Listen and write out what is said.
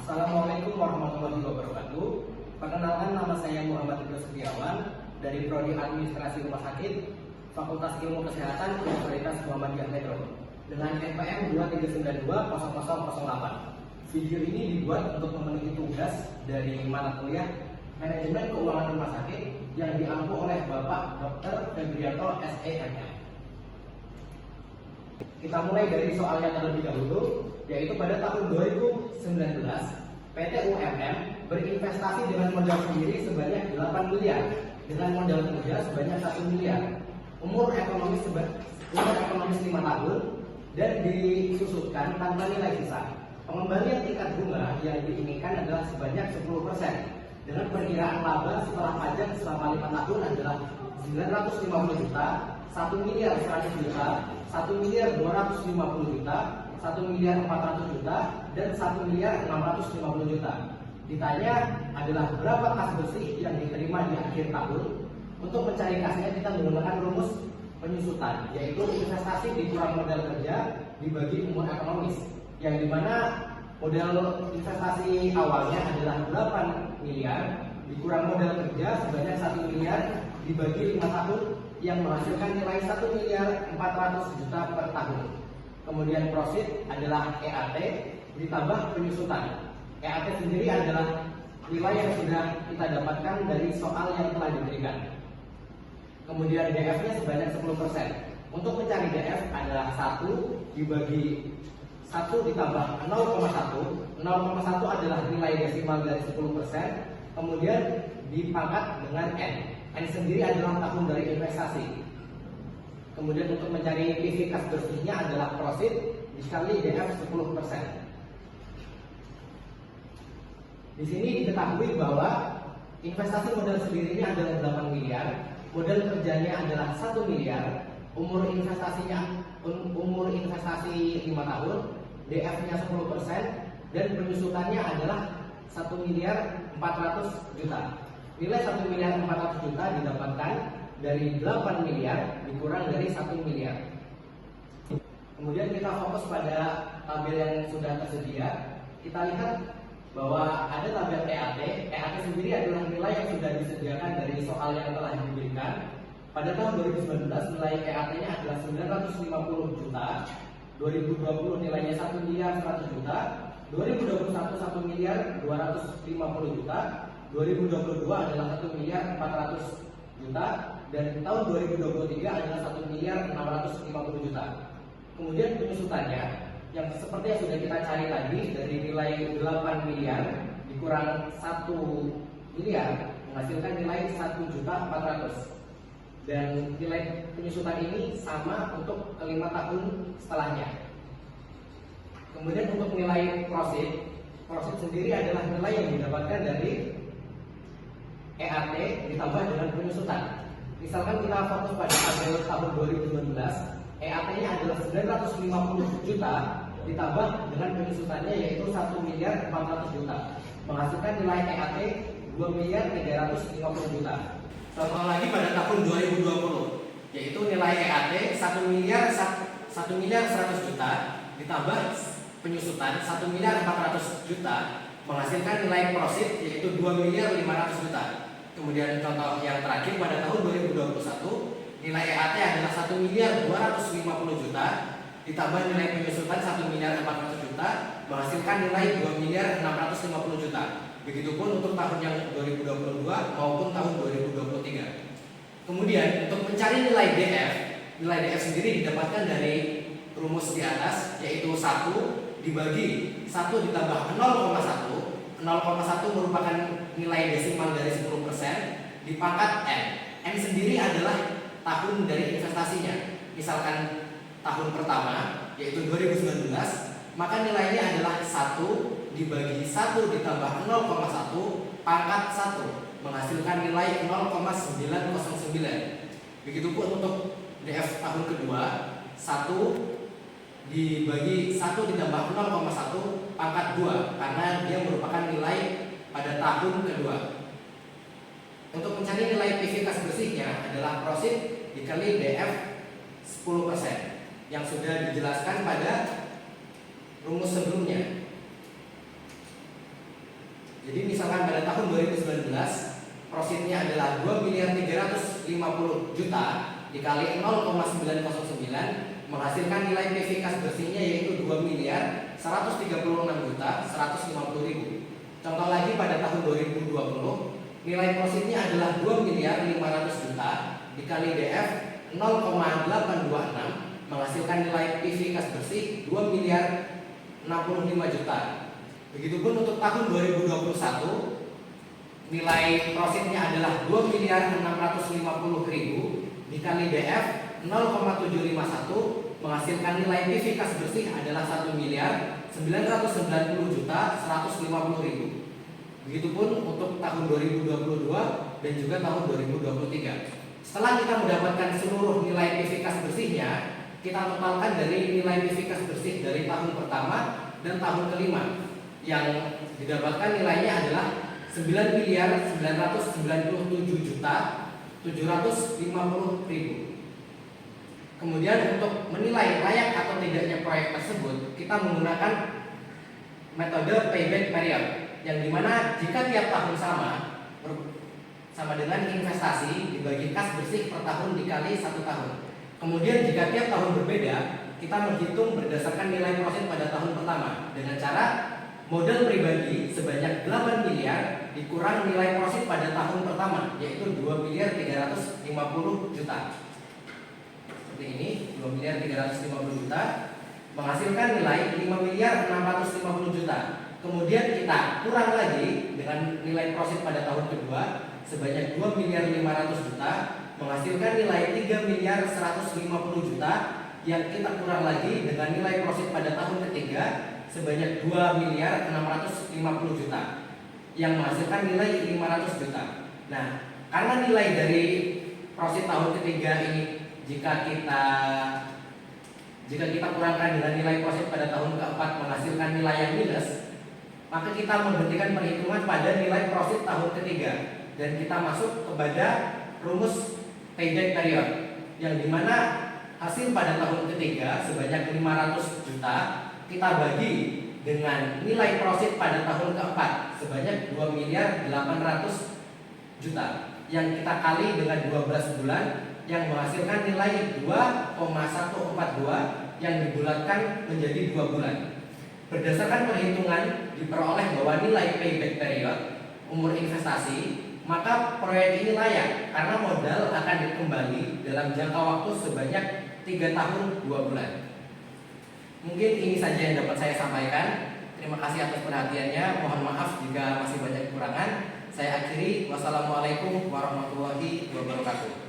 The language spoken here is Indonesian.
Assalamualaikum warahmatullahi wabarakatuh. Perkenalkan, nama saya Muhammad Ibnu Setiawan dari Prodi Administrasi Rumah Sakit, Fakultas Ilmu Kesehatan, Universitas Muhammadiyah Metro dengan NPM 23920008. Video ini dibuat untuk memenuhi tugas dari mata kuliah Manajemen Keuangan Rumah Sakit yang diampu oleh Bapak Dr. Febrianto SEMM. Kita mulai dari soalnya terlebih dahulu, yaitu pada tahun 2019 PT UMM berinvestasi dengan modal sendiri sebanyak 8 miliar dengan modal kerja sebanyak 1 miliar. Umur ekonomis 5 tahun dan disusutkan tanpa nilai sisa. Pengembalian tingkat bunga yang diinginkan adalah sebanyak 10% dengan perkiraan laba setelah pajak selama 5 tahun adalah 950 juta, 1 miliar 100 juta, 1 miliar 250 juta, 1 miliar 400 juta, dan 1 miliar 650 juta. Ditanya adalah berapa kas bersih yang diterima di akhir tahun. Untuk mencari kasnya kita menggunakan rumus penyusutan, yaitu investasi dikurang modal kerja dibagi umur ekonomis, yang dimana modal investasi awalnya adalah 8 miliar dikurang modal kerja sebanyak 1 miliar dibagi 5 tahun yang menghasilkan nilai 1 miliar 400 juta per tahun. Kemudian profit adalah EAT ditambah penyusutan. EAT sendiri adalah nilai yang sudah kita dapatkan dari soal yang telah diberikan. Kemudian DF-nya sebanyak 10%. Untuk mencari DF adalah 1 dibagi 1 ditambah 0,1. 0,1 adalah nilai desimal dari 10%. Kemudian dipangkat dengan N. N sendiri adalah tahun dari investasi. Kemudian untuk mencari PV kas bersihnya adalah profit dikali DF 10%. Di sini diketahui bahwa investasi modal sendirinya adalah 8 miliar, modal kerjanya adalah 1 miliar, umur investasi 5 tahun, DF-nya 10%, dan penyusutannya adalah 1 miliar 400 juta. Nilai 1 miliar 400 juta didapatkan dari 8 miliar dikurang dari 1 miliar. Kemudian kita fokus pada tabel yang sudah tersedia. Kita lihat bahwa ada tabel EAT. EAT sendiri adalah nilai yang sudah disediakan dari soal yang telah diberikan. Pada tahun 2019 nilai EAT-nya adalah 950 juta. 2020 nilainya 1 miliar 100 juta. 2021 1 miliar 250 juta. 2022 adalah 1 miliar 400 juta, dan tahun 2023 adalah 1 miliar 650 juta. Kemudian penyusutannya yang seperti yang sudah kita cari tadi, dari nilai 8 miliar dikurang 1 miliar menghasilkan nilai 1 juta 400, dan nilai penyusutan ini sama untuk kelima tahun setelahnya. Kemudian untuk nilai profit sendiri adalah nilai yang didapatkan dari EAT ditambah dengan penyusutan. Misalkan kita fokus pada tabel tahun 2019, EAT-nya adalah 950 juta ditambah dengan penyusutannya yaitu 1 miliar 400 juta, menghasilkan nilai EAT 2 miliar 350 juta. Contoh lagi pada tahun 2020, yaitu nilai EAT 1 miliar 100 juta ditambah penyusutan 1 miliar 400 juta, menghasilkan nilai profit yaitu 2 miliar 500 juta. Kemudian contoh yang terakhir pada tahun 2021, nilai EAT adalah 1 miliar 250 juta ditambah nilai penyusutan 1 miliar 400 juta, menghasilkan nilai 2 miliar 650 juta. Begitupun untuk tahun yang 2022 maupun tahun 2023. Kemudian untuk mencari nilai DF sendiri didapatkan dari rumus di atas, yaitu 1 dibagi 1 ditambah 0,1. 0,1 merupakan nilai desimal dari 10% dipangkat N. N sendiri adalah tahun dari investasinya. Misalkan tahun pertama yaitu 2019, maka nilainya adalah 1 dibagi 1 ditambah 0,1 pangkat 1 menghasilkan nilai 0,909. Begitupun untuk DF tahun kedua, 1 dibagi 1 ditambah 0,1 pangkat 2 karena dia merupakan nilai pada tahun kedua. Untuk mencari nilai PV kas bersihnya adalah profit dikali DF 10% yang sudah dijelaskan pada rumus sebelumnya. Jadi misalkan pada tahun 2019 profitnya adalah 2.350 juta dikali 0,909 menghasilkan nilai PV kas bersihnya yaitu 2.136 juta 150 ribu. Contoh lagi pada tahun 2020 nilai profitnya adalah 2.500 juta dikali DF 0,826 menghasilkan nilai PV kas bersih 2.065 juta. Begitupun untuk tahun 2021 nilai profitnya adalah 2.650 ribu dikali DF 0,751 menghasilkan nilai PV kas bersih adalah 1.990 juta 150 ribu. Begitupun untuk tahun 2022 dan juga tahun 2023. Setelah kita mendapatkan seluruh nilai PV kas bersihnya, kita totalkan dari nilai PV kas bersih dari tahun pertama dan tahun kelima, yang didapatkan nilainya adalah 9.997 juta 750 ribu. Kemudian untuk menilai layak atau tidaknya proyek tersebut, kita menggunakan metode payback period, yang dimana jika tiap tahun sama dengan investasi dibagi kas bersih per tahun dikali 1 tahun. Kemudian jika tiap tahun berbeda, kita menghitung berdasarkan nilai profit pada tahun pertama dengan cara modal pribadi sebanyak 8 miliar dikurang nilai profit pada tahun pertama, yaitu 2.350 juta. Seperti ini, 2.350 juta menghasilkan nilai 5.650 juta. Kemudian kita kurang lagi dengan nilai profit pada tahun kedua sebanyak 2.500 juta menghasilkan nilai 3.150 juta, yang kita kurang lagi dengan nilai profit pada tahun ketiga sebanyak 2.650 juta yang menghasilkan nilai 500 juta. Nah, karena nilai dari profit tahun ketiga ini jika kita kurangkan dengan nilai profit pada tahun keempat menghasilkan nilai yang minus, maka kita menghentikan perhitungan pada nilai profit tahun ketiga dan kita masuk kepada rumus payback period, yang dimana hasil pada tahun ketiga sebanyak 500 juta kita bagi dengan nilai profit pada tahun keempat sebanyak 2.800 juta yang kita kali dengan 12 bulan yang menghasilkan nilai 2,142 yang dibulatkan menjadi 2 bulan. Berdasarkan perhitungan diperoleh bahwa nilai payback period umur investasi, maka proyek ini layak karena modal akan dikembali dalam jangka waktu sebanyak 3 tahun 2 bulan. Mungkin ini saja yang dapat saya sampaikan. Terima kasih atas perhatiannya. Mohon maaf jika masih banyak kekurangan. Saya akhiri. Wassalamualaikum warahmatullahi wabarakatuh.